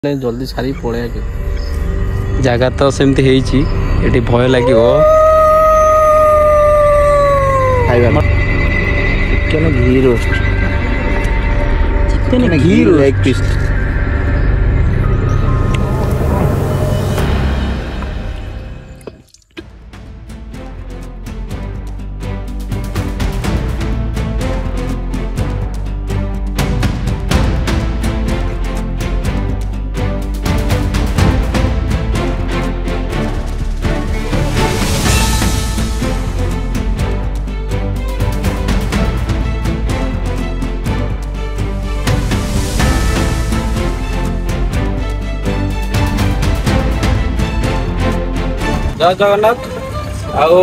जल्दी सारी पड़े जगह तो सेमती है भय लगे चिकन घी रोस्ट चिकन घी लेग पीस जय जगन्नाथ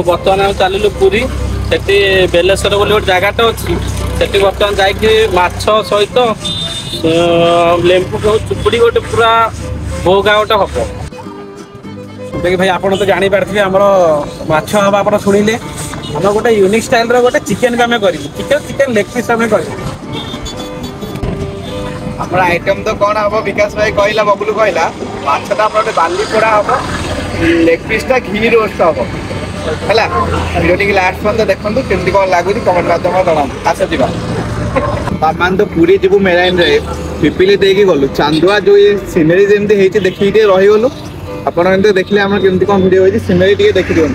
बर्तमान चलू पुरी से बेलेश्वर बोली गोटे जगह अच्छी से बर्तमान जाकि माछ सहित लेंबू चुपुड़ी गोटे पूरा भोगा गोटे हम देखिए भाई आप तो जापारे आम माछ हम आप शुणिले आम गोटे यूनिक स्टाइल रोटे चिकेन भी आम कर चिकेन लेग पीस आम कर आइटम तो कौन हम विकास भाई कहला बबुल कहला माछटा गोटे बाली पोड़ा हम लेग पीसटा घी रोस्ट हम है भिडियो लास्ट पर्यटन देखो केमती कौन लगुच कमेंट माध्यम जना आस जा आम तो पूरी जीवु मेराइन पिपिली देकी गलु चांदुआ जो ये सीनेरी जमी देखिए रहीगलु आप देखिए आम केमती कौन भिडियो होती सीनेरी देखी दिखाँ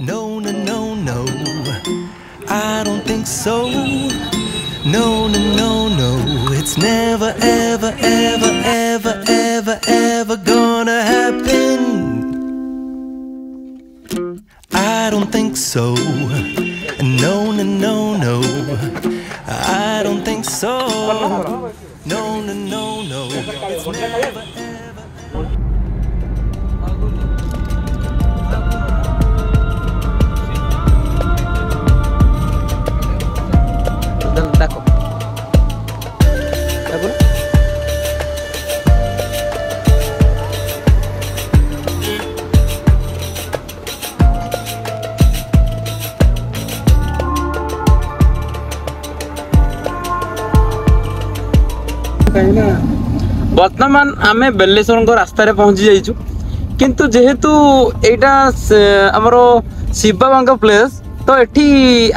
No, no, no, no, I don't think so. No, no, no, no, it's never, ever, ever, ever, ever, ever gonna happen. I don't think so. No, no, no, no, I don't think so. No, no, no, no, it's never, ever. बर्तमान आम बेलेश्वर रास्तार पहुँची जाइचु किंतु जेहेतु एटा आमर शिव बाबा place तो एठी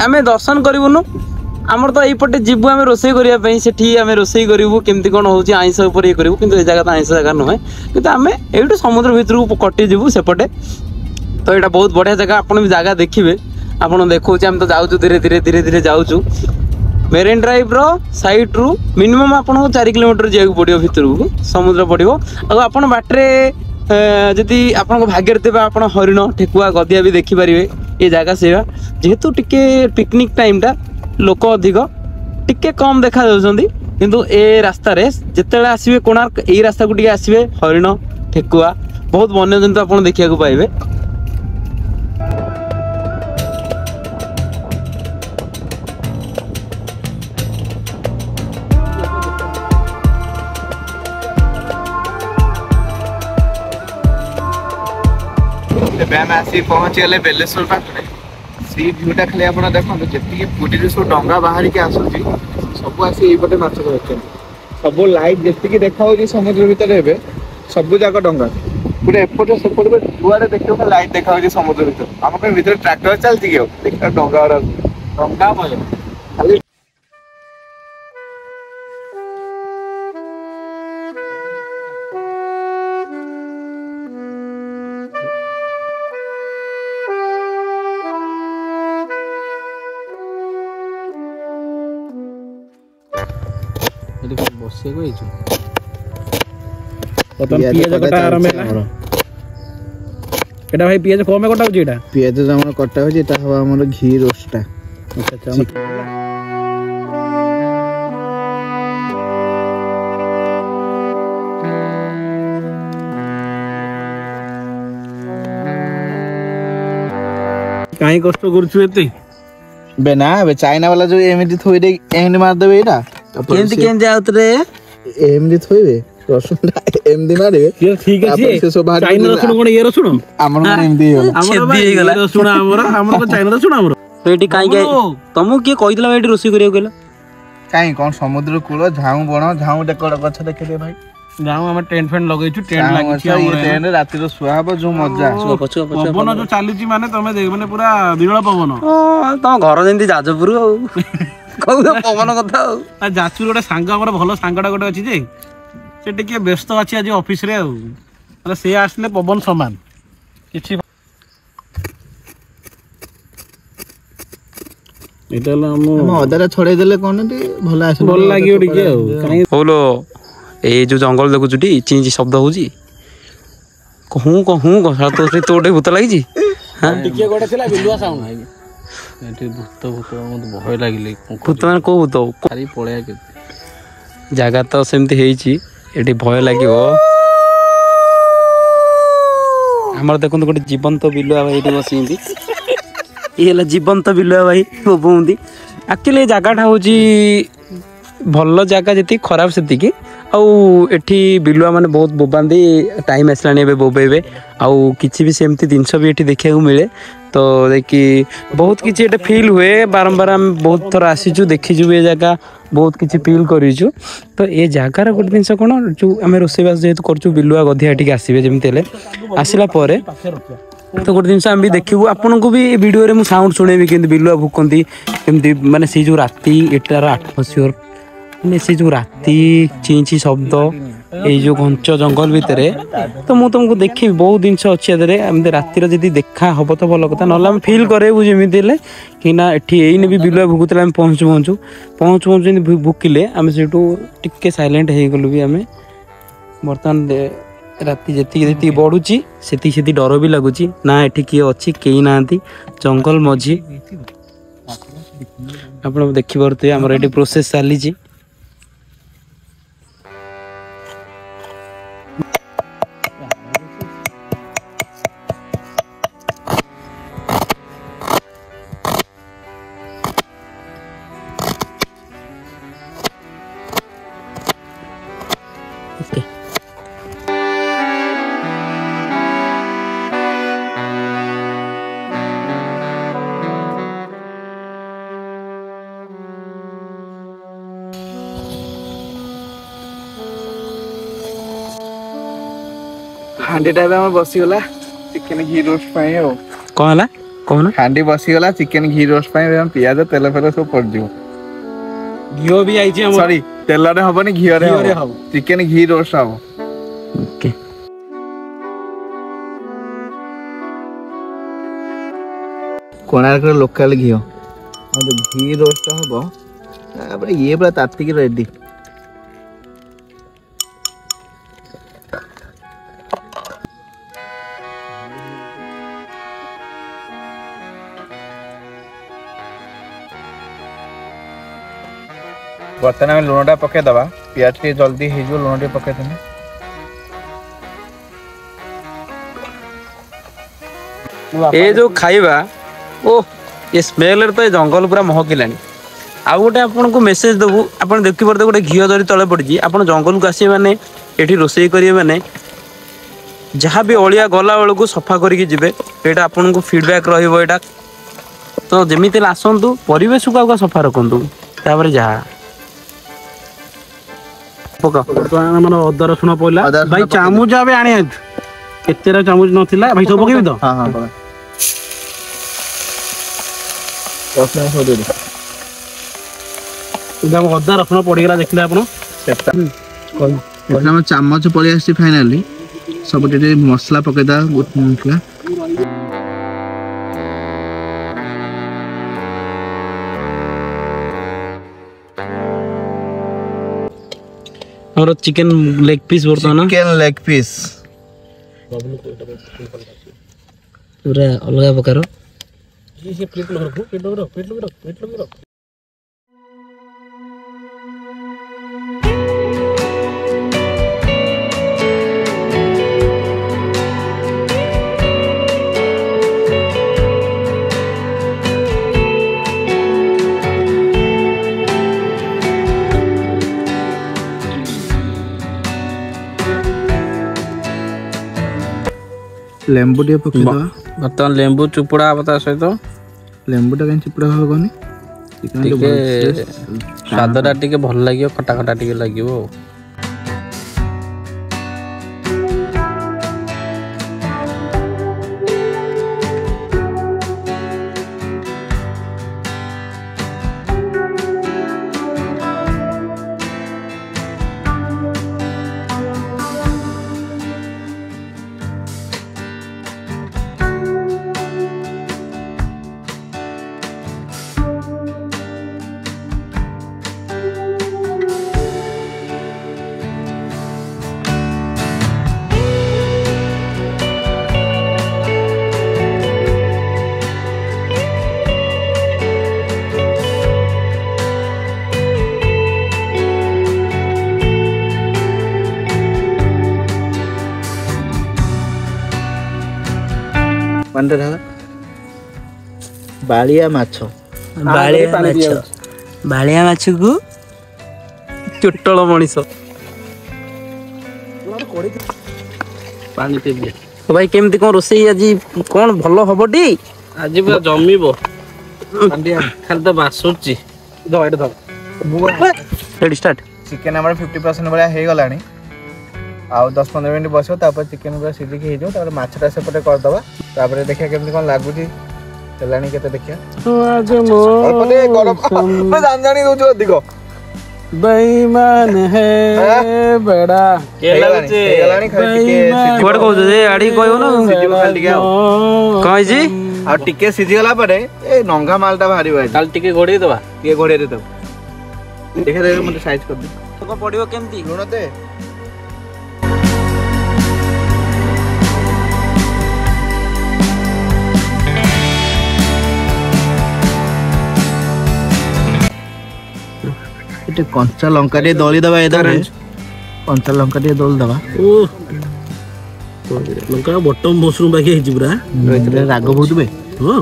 आम दर्शन करूनु आमर तो यपटे जीवु आम रोसई करने से आम रोसई करूँ केमती कौन हो आइंस उपर ये करूँ कि जगह तो आइंस जगह नुहे कि आम ये समुद्र भितर को कटि जीवु सेपटे तो यहाँ बहुत बढ़िया जगह आप जगह देखिए आपन देखो आम तो जाऊँ धीरे धीरे धीरे धीरे जाऊँ मेरीन ड्राइव रो साइड रु मिनिमम आपको 4 किलोमीटर जावाक पड़ो भितर को समुद्र पड़ो आप बाटे जदि आप भाग्य थे आप हरिण ठेकुआ गदिया भी देखिपारे ये जगह से जेहेतु टिके पिकनिक टाइम टा लोक अधिक टिके कम देखा किंतु ए रास्तार जिते आसवे कोणार्क यही रास्ता को आसवे हरिण ठेकुआ बहुत वन्य जंतु आप देखा पाइबे। आम आसी पहुँची गले बेलेश्वर पाखे सी भ्यूटा खाली आप देखो जी पुरी सब डंगा बाहर के आसूसी सब आसी ये माछ धरते सब लाइट जी देखा समुद्र भितर ए सब जाक डंगा पूरे एपटे सेपटे जुआड़े देखिए लाइट देखा समुद्र भितर आम भितर ट्रैक्टर चलती कि देखा डंगा डंगा खाली ଏଠି କଣ ବସିବାକୁ ହେଇଛୁ? ପିଆଜ କଟା ଆରମ୍ଭ ହେଲା। ଏଟା ଭାଇ ପିଆଜ କମ କଟା ହଉଛି ଏଟା? ପିଆଜ ଆମର କଟା ହଉଛି, ଏଟା ହବ ଆମର ଘି ରୋଷ୍ଟଟା। କାହିଁ କଷ୍ଟ କରୁଛୁ ଏତେ? ବେ ନା ବେ ଚାଇନା ବାଲା ଯୋଉ ଏମିତି ଥୋଇ ଦେଇ ଏମିତି ମାରିଦେବେ ଏଇଟା। କେମିତି କେମିତି ଆଉତରେ ଏମିତି ଥୋଇବେ ରସୁଣଟା ଏମିତି ମାରିବେ। ଠିକ ଅଛି। ଚାଇନା ରସୁଣ କଣ ଇଏ ରସୁଣ? ଆମର କଣ ଏମିତି ହେଇଗଲା। ରସୁଣ ଆମର କଣ ଚାଇନା ରସୁଣ ଆମର? ଏଠି କାହିଁକି ତମକୁ କିଏ କହିଥିଲା ଏଠି ରୋଷେଇ କରିବାକୁ କହିଲ? କାହିଁ କଣ ସମୁଦ୍ର କୂଳ ଝାଉଁ ବଣ ଝାଉଁ ଡେକଡ ଗଛ ଦେଖିଲେ ଭାଇ। ଯାଉ ଆମେ ଟେଣ୍ଟ ଫେଣ୍ଟ ଲଗେଇଛୁ, ଟେଣ୍ଟ ଲାଗିଛି ଟେଣ୍ଟ ରାତିରେ ଶୁଆ ହବ ଯୋଉ ମଜା। ପବନ ଯୋଉ ଚାଲିଛି ମାନେ ତମେ ଦେଖ ମାନେ ପୁରା ବିରଳ ପବନ। ତମ ଘର ଯେମିତି ଯାଜପୁର ଆଉ କହୁଛ ପବନ କଥା ଆଉ। ଯାଜପୁର ଗୋଟେ ସାଙ୍ଗ ଆମର ଭଲ ସାଙ୍ଗଟା ଗୋଟେ ଅଛି ଯେ ସେ ଟିକେ ବ୍ୟସ୍ତ ଅଛି ଆଜି ଅଫିସରେ ଆଉ, ହେଲେ ସେ ଆସିଲେ ପବନ ସମାନ କିଛି। ଏଇଟା ହେଲା ଆମ ଅଦାଟା ଛଡେଇ ଦେଲେ କଣ ଟିକେ ଭଲ ଆସିବ, ଭଲ ଲାଗିବ ଟିକେ ଆଉ। ହଉଲୋ ଏଇ ଯୋଉ ଜଙ୍ଗଲ ଦେଖୁଛୁ ଟି ଚିଞ୍ଚି ଶବ୍ଦ ହଉଛି କହୁଁ ତ ଗୋଟେ ଭୂତ ଲାଗିଛି। ଟିକେ ଗୋଟେ ଥିଲା ବିଲୁଆ ସାଉଣ୍ଡ। ଏଠି ଭୂତ ମତେ ଭୟ ଲାଗିଲେ। ଭୂତ ମାନେ କୋଉ ଭୂତ? ସାରି ପଳେଇବା କେତେ? ଜାଗା ତ ସେମିତି ହେଇଛି, ଏଠି ଭୟ ଲାଗିବ। ଆମର ଦେଖନ୍ତୁ ଗୋଟେ ଜୀବନ୍ତ ବିଲୁଆ ଭାଇ ଏଠି ବସିଛନ୍ତି। ଇଏ ହେଲା ଜୀବନ୍ତ ବିଲୁଆ ଭାଇ ବୋବଉନ୍ତି। ଆକ୍ଚୁଆଲି ଏ ଜାଗାଟା ହେଉଛି ଭଲ ଜାଗା ଯେତିକି ଖରାପ ସେତିକି। ଆଉ ଏଠି ବିଲୁଆ ମାନେ ବହୁତ ବୋବାନ୍ତି, ଟାଇମ୍ ଆସିଲାଣି ଏବେ ବୋବେଇବେ। ଆଉ କିଛି ବି ସେମିତି ଜିନିଷ ବି ଏଠି ଦେଖିବାକୁ ମିଳେ। ତ ଯାଇକି ବହୁତ କିଛି ଏଠି ଫିଲ୍ ହୁଏ। ବାରମ୍ବାର ଆମେ ବହୁତ ଥର ଆସିଛୁ, ଦେଖିଛୁ ବି ଏ ଜାଗା, ବହୁତ କିଛି ଫିଲ୍ କରିଛୁ। ତ ଏ ଜାଗାର ଗୋଟେ ଜିନିଷ କ'ଣ, ଯେଉଁ ଆମେ ରୋଷେଇବାସ ଯେହେତୁ କରୁଛୁ, ବିଲୁଆ ଗଧିଆ ଏଠିକି ଆସିବେ ଯେମିତି ହେଲେ। ଆସିଲା ପରେ ତ ଗୋଟେ ଜିନିଷ ଆମେ ବି ଦେଖିବୁ, ଆପଣଙ୍କୁ ବି ଭିଡ଼ିଓରେ ମୁଁ ସାଉଣ୍ଡ ଶୁଣେଇବି କେମିତି ବିଲୁଆ ଭୁକନ୍ତି, କେମିତି ମାନେ ସେଇ ଯେଉଁ ରାତି ଏଟାର ଆଟମୋସ୍ଫିୟର, ମାନେ ସେ ଯେଉଁ ରାତି ଚିଞ୍ଚି ଶବ୍ଦ ଏଇ ଯେଉଁ ଘଞ୍ଚ ଜଙ୍ଗଲ ଭିତରେ। ତ ମୁଁ ତୁମକୁ ଦେଖିବି, ବହୁତ ଜିନିଷ ଅଛି ଏଥିରେ। ଏମିତି ରାତିର ଯଦି ଦେଖା ହେବ ତ ଭଲ କଥା, ନହେଲେ ଆମେ ଫିଲ୍ କରେଇବୁ ଯେମିତି ହେଲେ କି ନା ଏଠି ଏଇନେ ବି ବିଲୁଆ ଭୁକୁଥିଲେ। ଆମେ ପହଞ୍ଚୁ ଯେମିତି ଭୁକିଲେ ଆମେ ସେଇଠୁ ଟିକେ ସାଇଲେଣ୍ଟ ହେଇଗଲୁ ବି ଆମେ। ବର୍ତ୍ତମାନ ରାତି ଯେତିକି ବଢ଼ୁଛି ସେତିକି ଡର ବି ଲାଗୁଛି। ନା ଏଠି କିଏ ଅଛି, କେହି ନାହାନ୍ତି, ଜଙ୍ଗଲ ମଝି। ଆପଣ ଦେଖିପାରୁଥିବେ ଆମର ଏଠି ପ୍ରୋସେସ୍ ଚାଲିଛି। ହାଣ୍ଡିଟା ଏବେ ଆମର ବସିଗଲା ଚିକେନ ଘି ରୋଷ୍ଟ ପାଇଁ। ଆଉ କ'ଣ ହେଲା କହୁନ? ହାଣ୍ଡି ବସିଗଲା ଚିକେନ ଘି ରୋଷ୍ଟ ପାଇଁ। ପିଆଜ ତେଲ ଫେଲ ସବୁ ପଡିଯିବ। ଘିଅ ବି ଆଇଛି ଆମର। ସରି, ତେଲରେ ହବନି, ଘିଅରେ ହବ। ଚିକେନ ଘି ରୋଷ୍ଟ ହବ। ଓକେ। କୋଣାର୍କର ଲୋକାଲ ଘିଅ ଘି ରୋଷ୍ଟ ହବ। ତାପରେ ଇଏ ପୁରା ତାତିକି ରେଡି। ବର୍ତ୍ତମାନ ଆମେ ଲୁଣଟା ପକେଇଦବା। ପିଆଜ ଟିକେ ଜଲ୍ଦି ହେଇଯିବ, ଲୁଣ ଟିକେ ପକେଇଦେଲେ। ଏ ଯୋଉ ଖାଇବା, ଓ ଏ ସ୍ମେଲରେ ତ ଏ ଜଙ୍ଗଲ ପୁରା ମହକିଲାଣି। ଆଉ ଗୋଟେ ଆପଣଙ୍କୁ ମେସେଜ ଦେବୁ, ଆପଣ ଦେଖିପାରୁଥିବେ ଗୋଟେ ଘିଅ ଜରି ତଳେ ପଡ଼ିଛି। ଆପଣ ଜଙ୍ଗଲକୁ ଆସିବେ ମାନେ, ଏଠି ରୋଷେଇ କରିବେ ମାନେ, ଯାହା ବି ଅଳିଆ ଗଲା ବେଳକୁ ସଫା କରିକି ଯିବେ। ଏଇଟା ଆପଣଙ୍କୁ ଫିଡ଼ବ୍ୟାକ୍ ରହିବ ଏଇଟା। ତ ଯେମିତି ହେଲେ ଆସନ୍ତୁ, ପରିବେଶକୁ ଆଗ ସଫା ରଖନ୍ତୁ, ତାପରେ ଯାହା ବର୍ତ୍ତମାନ ଆମର ଅଦା ରସୁଣ ପଇଲା। ଭାଇ ଚାମୁଚ ଏବେ ଆଣିବା, କେତେଟା ଚାମୁଚ ନଥିଲା ଭାଇ, ସବୁ ପକେଇବି ତ? ଅଦା ରସୁଣ ପଡିଗଲା, ଦେଖିଲେ ଆପଣ। ଆମ ଚାମଚ ପଳେଇ ଆସିଛି ଫାଇନାଲି। ସବୁ ଟିକେ ମସଲା ପକେଇଦବା, ମସଲା। ଆମର ଚିକେନ ଲେଗ ପିସ୍ ବର୍ତ୍ତମାନ ଚିକେନ ଲେଗ ପିସ୍ ପୁରା ଅଲଗା ପ୍ରକାର। ଲେମ୍ବୁ ଟିକେ ପକେଇଦବା। ବର୍ତ୍ତମାନ ଲେମ୍ବୁ ଚୁପୁଡ଼ା ହବ ତା ସହିତ। ଲେମ୍ବୁଟା କାହିଁ ଚିପୁଡ଼ା ହବନି? ଟିକେ ସ୍ୱାଦଟା ଟିକେ ଭଲ ଲାଗିବ, ଖଟା ଖଟା ଟିକେ ଲାଗିବ ଆଉ। ବାଳିଆ ମାଛ ବାଳିଆ ମାଛକୁ ଚୋଟଳ ମଣିଷ ପାଣି ପିଇବି। ଭାଇ କେମିତି କଣ ରୋଷେଇ ଆଜି କଣ ଭଲ ହବ ଟି? ଆଜି ପୁରା ଜମିବ, ଖାଲି ତ ବାସୁଛି। Ready start. ଚିକେନ ଆମର 50% ଭଳିଆ ହେଇଗଲାଣି। ଆଉ 10-15 ମିନିଟ୍ ବସିବ, ତାପରେ ଚିକେନ ପୁରା ସିଝିକି ହେଇଯିବ। ତାପରେ ମାଛଟା ସେପଟେ କରିଦବା। ତାପରେ ଦେଖିବା କେମିତି କଣ ଲାଗୁଛି, ହେଲାଣି କେତେ ଦେଖିବା। ଜାଣି ଦଉଛୁ ଅଧିକ ବେଇମାନ ହେ ବେଡ଼ା ହେଇଗଲାଣି। କୁଆଡେ କହୁଛୁ ଯେ ଆଡି କହିବ ନା କଣ ହେଇଛି? ଆଉ ଟିକେ ସିଝିଗଲା ପରେ ଏ ନଙ୍ଗା ମାଲଟା ବାହାରିବ। କାଲି ଟିକେ ଘୋଡେଇ ଦବା, ଟିକେ ଘୋଡେଇ ଦେଇଦବ। ଦେଖେ ମତେ ସାଇଜ କରିଦେ। କଣ ପଡିବ କେମିତି? ଲୁଣ ଦେ। କଞ୍ଚା ଲଙ୍କା ଟିକେ ଦଳି ଦବା। କଞ୍ଚା ଲଙ୍କା ଟିକେ ଦଳି ଦବା। ଲଙ୍କା ବଟମ ମସରୁମ ବାକି ହେଇଛି ପୁରା। ରାଗ ବହୁତ ବେ। ହଁ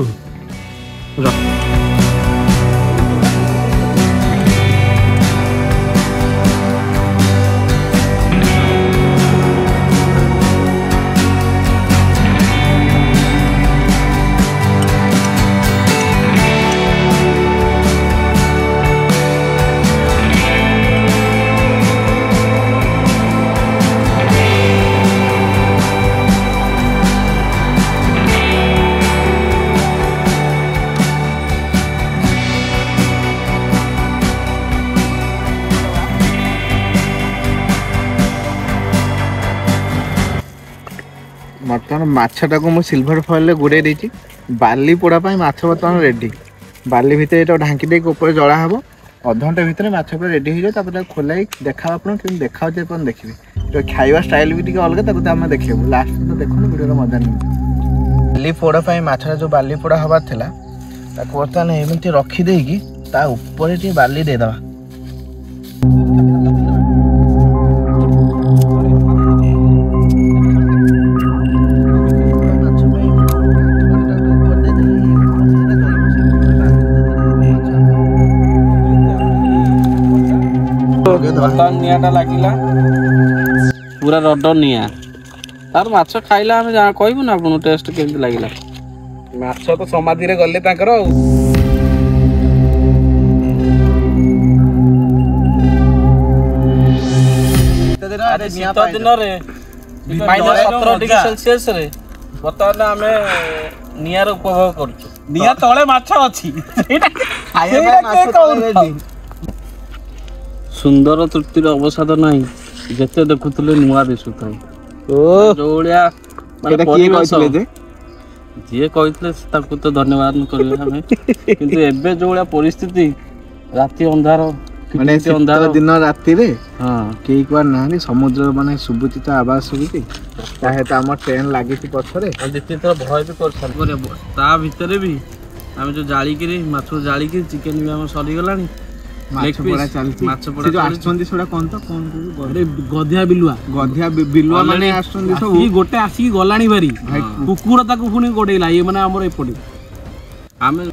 ବର୍ତ୍ତମାନ ମାଛଟାକୁ ମୁଁ ସିଲଭର ଫଏଲରେ ଗୁଡ଼େଇ ଦେଇଛି। ବାଲି ପୋଡ଼ା ପାଇଁ ମାଛ ବର୍ତ୍ତମାନ ରେଡ଼ି। ବାଲି ଭିତରେ ଏଇଟା ଢାଙ୍କି ଦେଇକି ଉପରେ ଜଳା ହେବ। ଅଧଘଣ୍ଟା ଭିତରେ ମାଛ ପୁରା ରେଡ଼ି ହେଇଯିବ। ତାପରେ ତାକୁ ଖୋଲାଇ ଦେଖାଅ ଆପଣଙ୍କୁ କେମିତି ଦେଖାଉଛି ଆପଣ ଦେଖିବେ। ଖାଇବା ଷ୍ଟାଇଲ ବି ଟିକେ ଅଲଗା, ତାକୁ ତ ଆମେ ଦେଖେଇବୁ। ଲାଷ୍ଟ ତ ଦେଖନ୍ତୁ ଭିଡ଼ିଓର ମଜା ନେବୁ। ବାଲି ପୋଡ଼ା ପାଇଁ ମାଛଟା ଯେଉଁ ବାଲି ପୋଡ଼ା ହେବାର ଥିଲା, ତାକୁ ବର୍ତ୍ତମାନ ଏମିତି ରଖିଦେଇକି ତା ଉପରେ ଟିକେ ବାଲି ଦେଇଦେବା। ବର୍ତ୍ତମାନ ନିଆଁଟା ଲାଗିଲା, ପୁରା ରଡ ନିଆଁ। ତାର ମାଛ ଖାଇଲା ଆମେ ଯାହା କହିବୁ ନା ଆପଣଙ୍କୁ ଟେଷ୍ଟ କେମିତି ଲାଗିଲା। ମାଛ ତ ସମାଧିରେ ଗଲେ ତାଙ୍କର ଆଉ। ଶୀତ ଦିନରେ -17 ଡିଗ୍ରୀ ସେଲସିୟସରେ ବର୍ତ୍ତମାନ ଆମେ ନିଆଁର ଉପଭୋଗ କରୁଛୁ। ନିଆଁ ତଳେ ମାଛ ଅଛି। ସୁନ୍ଦର ତୃପ୍ତିର ଅବସାଦ ନାହିଁ, ଯେତେ ଦେଖୁଥିଲେ ନୂଆ ଦିଶୁଥାଏ। ଯୋଉଳିଆ ମାନେ ପରିବେଶ, ଯିଏ କହିଥିଲେ ତାଙ୍କୁ ତ ଧନ୍ୟବାଦ କରିବା ଆମେ। କିନ୍ତୁ ଏବେ ଯୋଉଳିଆ ପରିସ୍ଥିତି, ରାତି ଅନ୍ଧାର, ମାନେ ଶୀତ ଦିନ ରାତିରେ ହଁ କେହି କୁଆଡେ ନାହାନ୍ତି ସମୁଦ୍ର ମାନେ ଶୁଭୁଛି ତ ଆବାଜ ଶୁଭୁଛି ତା ସହିତ ଆମ ଟ୍ରେନ ଲାଗିଛି ପଛରେ ଦି ତିନି ଥର ଭୟ ବି କରିସାରିଲୁ ତା ଭିତରେ ବି ଆମେ ଯୋଉ ଜାଳିକିରି ମାଛ ଜାଳିକିରି ଚିକେନ ବି ଆମର ସରିଗଲାଣି ମାଛ ପଡା ଚାଲିଛି ମାଛ ପଡା ଯୋଉ ଆସୁଛନ୍ତି ସେଟା କଣ ତ କଣ ଗଧିଆ ବିଲୁଆ ବିଲୁଆ ମାନେ ଆସୁଛନ୍ତି ସବୁ ଗୋଟେ ଆସିକି ଗଲାଣି ଭାରି କୁକୁର ତାକୁ ପୁଣି ଗୋଡେଇଲା ଇଏ ମାନେ ଆମର ଏପଟେ ଆମେ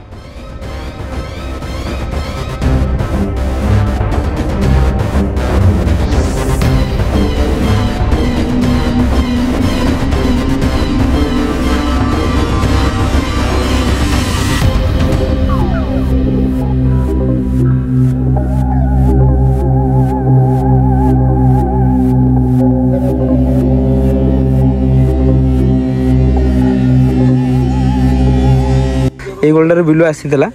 এই ଗୋଲଟାରେ ବିଲୁ ଆସିଥିଲା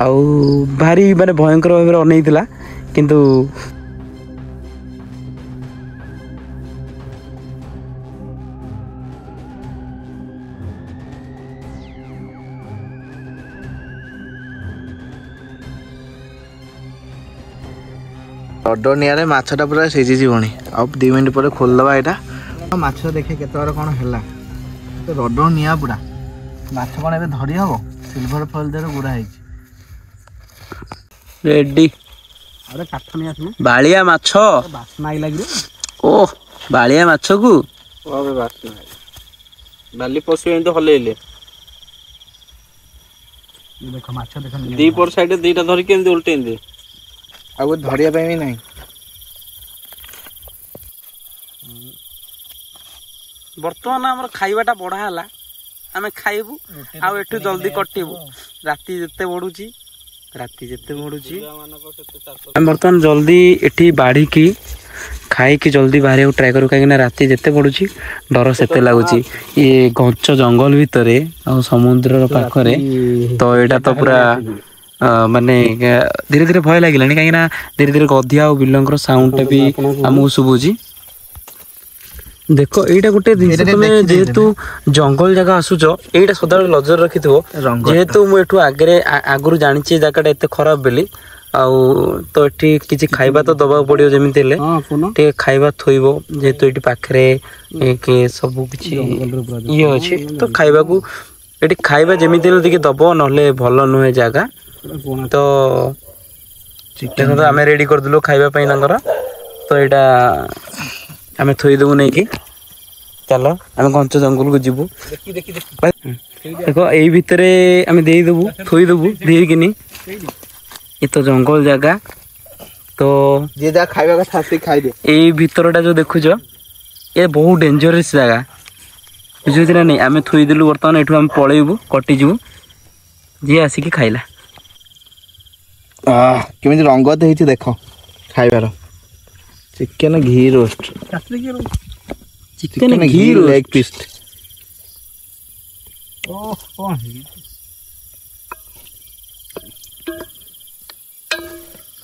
ଆଉ ଭାରି ମାନେ ଭୟଙ୍କର ଭାବରେ ଅନେଇଥିଲା କିନ୍ତୁ ରଡ ନିଆଁରେ ମାଛଟା ପୁରା ସିଝିଯିବଣି ଆଉ 2 ମିନିଟ୍ ପରେ ଖୋଲିଦେବା ଏଇଟା ମାଛ ଦେଖେ କେତେବେଳେ କଣ ହେଲା ରଡ ନିଆଁ ପୁରା ମାଛ କଣ ଏବେ ଧରି ହବ ସିଲଭର ଫଏଲ ଦେହରେ ଗୁଡା ହେଇଛି ରେଡି ଆରେ କାଠ ନେଇ ଆସିଲୁ ବାଳିଆ ମାଛ ବାସ୍ନା ଆଇ ଲାଗିବ ଓ ବାଳିଆ ମାଛକୁ ବାଲି ପଶୁ ଏମିତି ହଲେଇଲେ ଦେଖ ମାଛ ଦେଖ ଦିପଟ ସାଇଡରେ ଦିଟା ଧରିକି ଏମିତି ଓଲଟେଇ ଦେ ଆଉ ଧରିବା ପାଇଁ ବି ନାହିଁ ବର୍ତ୍ତମାନ ଆମର ଖାଇବାଟା ବଢା ହେଲା ଆମେ ଖାଇବୁ ଆଉ ଏଠୁ ଜଲ୍ଦି କଟିବୁ ରାତି ଯେତେ ବଢୁଛି ଆମେ ବର୍ତ୍ତମାନ ଜଲ୍ଦି ଏଠି ବାଢିକି ଖାଇକି ଜଲ୍ଦି ବାହାରିବାକୁ ଟ୍ରାଏ କରୁ କାହିଁକିନା ରାତି ଯେତେ ବଢୁଛି ଡର ସେତେ ଲାଗୁଛି ଇଏ ଘଞ୍ଚ ଜଙ୍ଗଲ ଭିତରେ ଆଉ ସମୁଦ୍ରର ପାଖରେ ତ ଏଇଟା ତ ପୁରା ମାନେ ଧୀରେ ଧୀରେ ଭୟ ଲାଗିଲାଣି କାହିଁକିନା ଧୀରେ ଧୀରେ ଗଧିଆ ଆଉ ବିଲଙ୍କର ସାଉଣ୍ଡଟା ବି ଆମକୁ ଶୁଭୁଛି ଦେଖ ଏଇଟା ଗୋଟେ ଜିନିଷ ତମେ ଯେହେତୁ ଜଙ୍ଗଲ ଜାଗା ଆସୁଛ ଏଇଟା ସଦାବେଳେ ନଜର ରଖିଥିବ ଯେହେତୁ ମୁଁ ଏଠୁ ଆଗରୁ ଜାଣିଛି ଏ ଜାଗାଟା ଏତେ ଖରାପ ବୋଲି ଆଉ ତ ଏଠି କିଛି ଖାଇବା ତ ଦବାକୁ ପଡିବ ଯେମିତି ହେଲେ ଟିକେ ଖାଇବା ଥୋଇବ ଯେହେତୁ ଏଠି ପାଖରେ ସବୁ କିଛି ଇଏ ଅଛି ତ ଖାଇବାକୁ ଏଠି ଖାଇବା ଯେମିତି ହେଲେ ଟିକେ ଦବ ନହେଲେ ଭଲ ନୁହେଁ ଜାଗା ତ ଦେଖନ୍ତୁ ଆମେ ରେଡି କରିଦେଲୁ ଖାଇବା ପାଇଁ ତାଙ୍କର ତ ଏଇଟା ଆମେ ଥୋଇଦେବୁ ନେଇକି ଚାଲ ଆମେ ଘଞ୍ଚ ଜଙ୍ଗଲକୁ ଯିବୁ ଦେଖ ଏଇ ଭିତରେ ଆମେ ଦେଇଦେବୁ ଥୋଇଦେବୁ ଦେଇକିନି ଏ ତ ଜଙ୍ଗଲ ଜାଗା ତ ଯିଏ ଯାହା ଖାଇବା କଥା ଆସିକି ଖାଇଦେ ଏଇ ଭିତରଟା ଯୋଉ ଦେଖୁଛ ଏ ବହୁତ ଡେଞ୍ଜରିୟସ୍ ଜାଗା ବୁଝୁଛି ନା ନାଇଁ ଆମେ ଥୋଇଦେଲୁ ବର୍ତ୍ତମାନ ଏଠୁ ଆମେ ପଳେଇବୁ କଟିଯିବୁ ଯିଏ ଆସିକି ଖାଇଲା କେମିତି ରଙ୍ଗ ଦେଇଛି ଦେଖ ଖାଇବାର ଚିକେନ ଘି ରୋଷ୍ଟ चिकन घी लेग पीस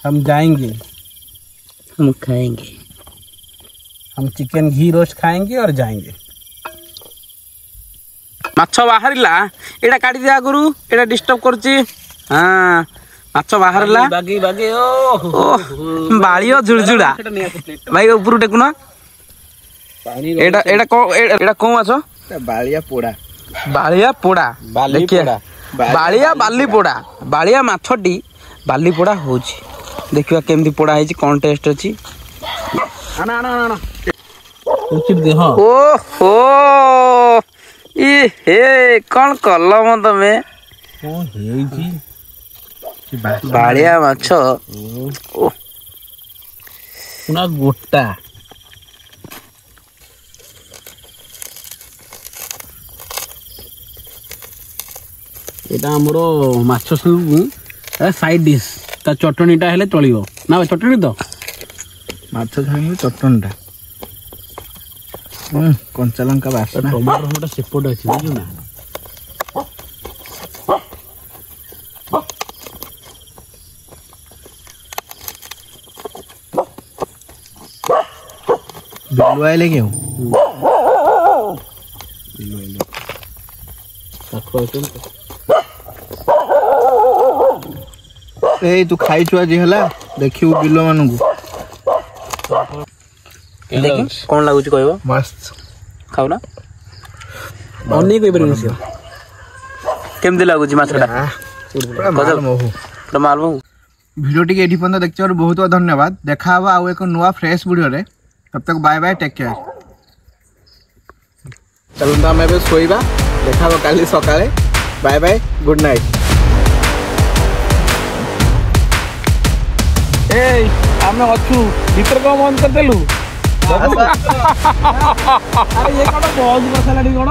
हम जाएंगे हम खाएंगे हम चिकन घी रोस्ट खाएंगे और जाएंगे ମାଛ ବାହାରିଲା ଏଇଟା କାଟି ଦେ ଆଗରୁ ଏଇଟା ଡିଷ୍ଟର୍ବ କରୁଛି ହଁ ମାଛ ବାହାରିଲା ବାଳିଅ ଝୁଳଝୁଳା ଭାଇ ଉପରୁ ଟେକୁନ ଏଇଟା କୋଉ ମାଛ ବାଳିଆ ପୋଡା ବାଳିଆ ବାଲି ପୋଡା ବାଳିଆ ମାଛଟି ବାଲି ପୋଡା ହଉଛି ଦେଖିବା କେମିତି ପୋଡା ହେଇଛି କଣ ଟେଷ୍ଟ ଅଛି ଓହୋ ହେ କଣ କଲ ମ ତମେ ବାଳିଆ ମାଛ ଗୋଟା এটা ଆମର ମାଛ ସବୁ ସାଇଡ୍ ଡିସ୍ ତା ଚଟଣିଟା ହେଲେ ଚଳିବ ନା ଚଟଣି ତ ମାଛ ଛାଣିଲେ ଚଟଣିଟା କଞ୍ଚା ଲଙ୍କା ବାସ୍ନା ଟମାଟୋ ଗୋଟେ ସେପଟେ ଅଛି ବୁଝୁ ନା बिल्लू आइले क्यों ए तू खाई छुआ जी हला देखिबु बिलो मानू कौन लागुची कहबो मस्त खाऊ ना अन्य कोई परिमिस केमती लागुची माछटा पूरा माल महू तो मालबो वीडियो टी एठी पर्यंत देखिबार बहुत बहुत धन्यवाद देखा हबा आउ एक नुवा फ्रेश वीडियो रे तब तक बाय बाय टेक केयर चलो तो हमें सोईबा देखा हबा काली सकाळे बाय बाय गुड नाइट ए आमे अछु भीतर को मन कर देलु अरे ये कोन बहुत बसलाडी कोन